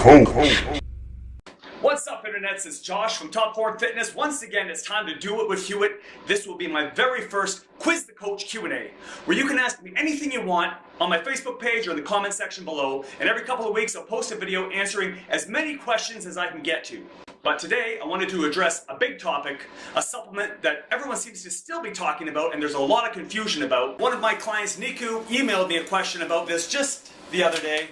coach. What's up, internets? It's Josh from Top Form Fitness. Once again, it's time to do it with Hewitt. This will be my very first Quiz the Coach Q&A, where you can ask me anything you want on my Facebook page or in the comment section below. And every couple of weeks, I'll post a video answering as many questions as I can get to. But today, I wanted to address a big topic, a supplement that everyone seems to still be talking about, and there's a lot of confusion about. One of my clients, Niku, emailed me a question about this just the other day.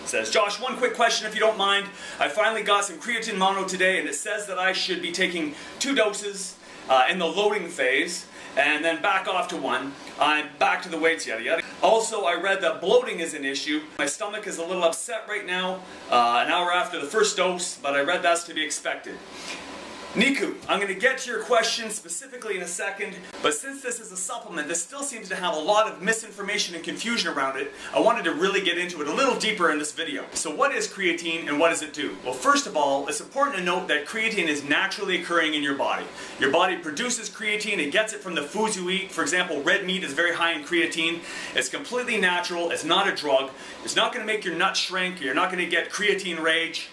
It says, Josh, one quick question if you don't mind. I finally got some creatine mono today, and it says that I should be taking 2 doses in the loading phase, and then back off to 1. I'm back to the weights, yada yada. Also, I read that bloating is an issue. My stomach is a little upset right now, an hour after the first dose, but I read that's to be expected. Niku, I'm going to get to your question specifically in a second, but since this is a supplement, this still seems to have a lot of misinformation and confusion around it. I wanted to really get into it a little deeper in this video. So what is creatine and what does it do? Well, first of all, it's important to note that creatine is naturally occurring in your body. Your body produces creatine, it gets it from the foods you eat. For example, red meat is very high in creatine. It's completely natural, it's not a drug. It's not going to make your nuts shrink, you're not going to get creatine rage.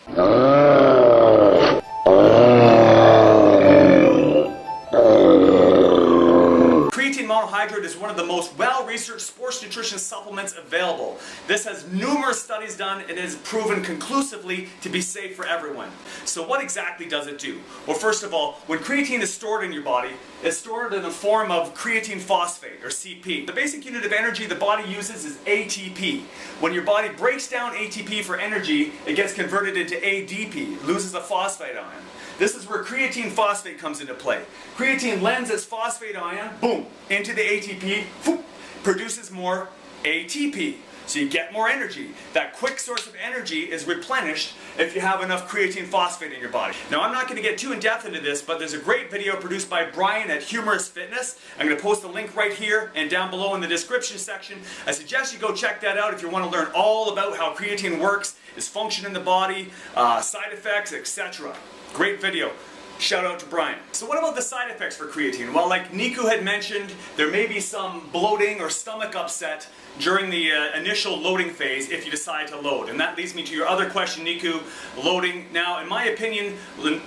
Creatine monohydrate is one of the most well-researched sports nutrition supplements available. This has numerous studies done and is proven conclusively to be safe for everyone. So what exactly does it do? Well, first of all, when creatine is stored in your body, it's stored in the form of creatine phosphate, or CP. The basic unit of energy the body uses is ATP. When your body breaks down ATP for energy, it gets converted into ADP, it loses a phosphate ion. This is where creatine phosphate comes into play. Creatine lends its phosphate ion, boom, into the ATP, whoop, produces more ATP. So you get more energy. That quick source of energy is replenished if you have enough creatine phosphate in your body. Now, I'm not going to get too in-depth into this, but there's a great video produced by Brian at Humorous Fitness. I'm going to post a link right here and down below in the description section. I suggest you go check that out if you want to learn all about how creatine works, its function in the body, side effects, etc. Great video. Shout out to Brian. So what about the side effects for creatine? Well, like Niku had mentioned, there may be some bloating or stomach upset during the initial loading phase if you decide to load. And that leads me to your other question, Niku, loading. Now, in my opinion,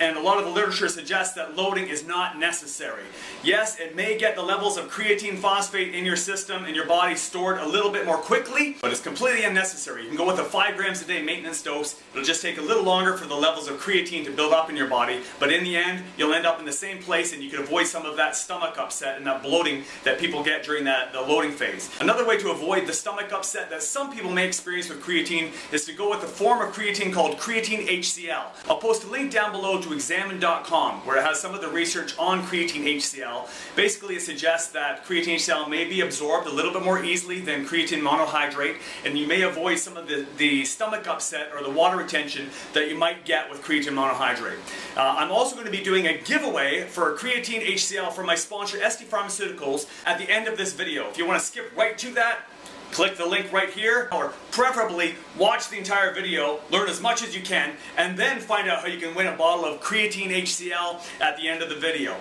and a lot of the literature suggests that loading is not necessary. Yes, it may get the levels of creatine phosphate in your system and your body stored a little bit more quickly, but it's completely unnecessary. You can go with a 5 grams a day maintenance dose. It'll just take a little longer for the levels of creatine to build up in your body, but in the end, you'll end up in the same place and you can avoid some of that stomach upset and that bloating that people get during the loading phase. Another way to avoid the stomach upset that some people may experience with creatine is to go with a form of creatine called creatine HCl. I'll post a link down below to examine.com where it has some of the research on creatine HCl. Basically, it suggests that creatine HCl may be absorbed a little bit more easily than creatine monohydrate, and you may avoid some of the stomach upset or the water retention that you might get with creatine monohydrate. I'm also going to be doing a giveaway for creatine HCl from my sponsor SD Pharmaceuticals at the end of this video. If you want to skip right to that, click the link right here, or preferably watch the entire video, learn as much as you can, and then find out how you can win a bottle of creatine HCl at the end of the video.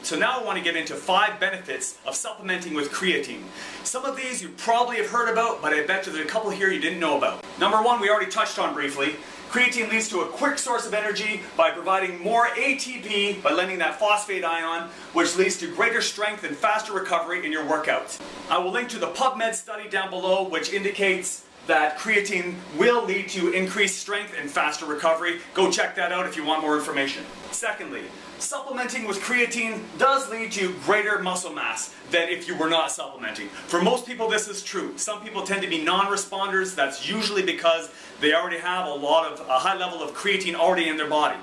So now I want to get into 5 benefits of supplementing with creatine. Some of these you probably have heard about, but I bet you there's a couple here you didn't know about. Number 1, we already touched on briefly. Creatine leads to a quick source of energy by providing more ATP by lending that phosphate ion, which leads to greater strength and faster recovery in your workouts. I will link to the PubMed study down below, which indicates that creatine will lead to increased strength and faster recovery. Go check that out if you want more information. Secondly, supplementing with creatine does lead to greater muscle mass than if you were not supplementing. For most people, this is true. Some people tend to be non-responders. That's usually because they already have a high level of creatine already in their body.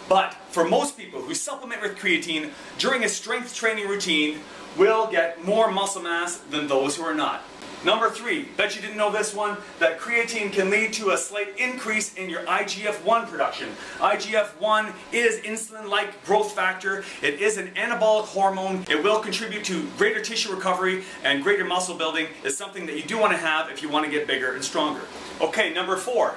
But for most people who supplement with creatine during a strength training routine will get more muscle mass than those who are not. Number 3, bet you didn't know this one, that creatine can lead to a slight increase in your IGF-1 production. IGF-1 is insulin-like growth factor. It is an anabolic hormone. It will contribute to greater tissue recovery and greater muscle building. It's something that you do want to have if you want to get bigger and stronger. Okay, number 4,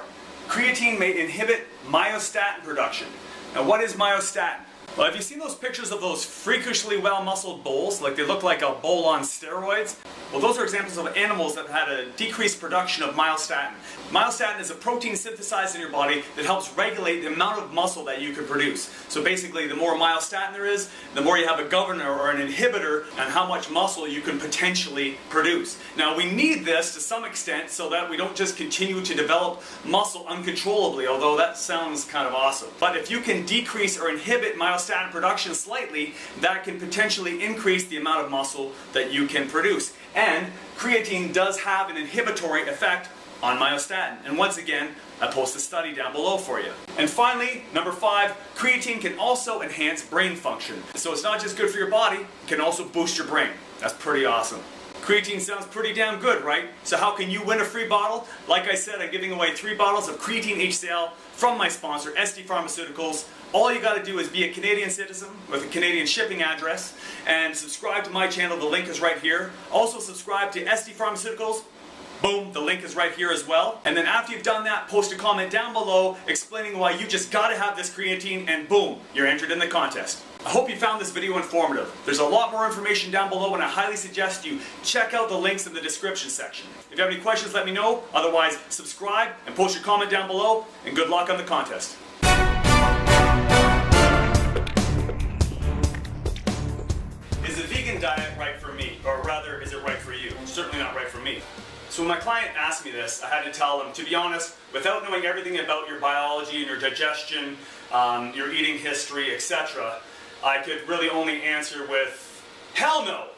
creatine may inhibit myostatin production. Now, what is myostatin? Well, have you seen those pictures of those freakishly well-muscled bulls? Like they look like a bull on steroids? Well, those are examples of animals that had a decreased production of myostatin. Myostatin is a protein synthesized in your body that helps regulate the amount of muscle that you can produce. So basically, the more myostatin there is, the more you have a governor or an inhibitor on how much muscle you can potentially produce. Now, we need this to some extent so that we don't just continue to develop muscle uncontrollably, although that sounds kind of awesome. But if you can decrease or inhibit myostatin production slightly, that can potentially increase the amount of muscle that you can produce. And creatine does have an inhibitory effect on myostatin. And once again, I post a study down below for you. And finally, number 5, creatine can also enhance brain function. So it's not just good for your body, it can also boost your brain. That's pretty awesome. Creatine sounds pretty damn good, right? So how can you win a free bottle? Like I said, I'm giving away 3 bottles of Creatine HCl from my sponsor, SD Pharmaceuticals. All you gotta do is be a Canadian citizen with a Canadian shipping address and subscribe to my channel. The link is right here. Also subscribe to SD Pharmaceuticals. Boom, the link is right here as well. And then after you've done that, post a comment down below explaining why you just gotta have this creatine, and boom, you're entered in the contest. I hope you found this video informative. There's a lot more information down below, and I highly suggest you check out the links in the description section. If you have any questions, let me know. Otherwise, subscribe and post your comment down below, and good luck on the contest. Is a vegan diet right for me? Or rather, is it right for you? Certainly not right for me. So when my client asked me this, I had to tell them, to be honest, without knowing everything about your biology and your digestion, your eating history, etc., I could really only answer with, hell no!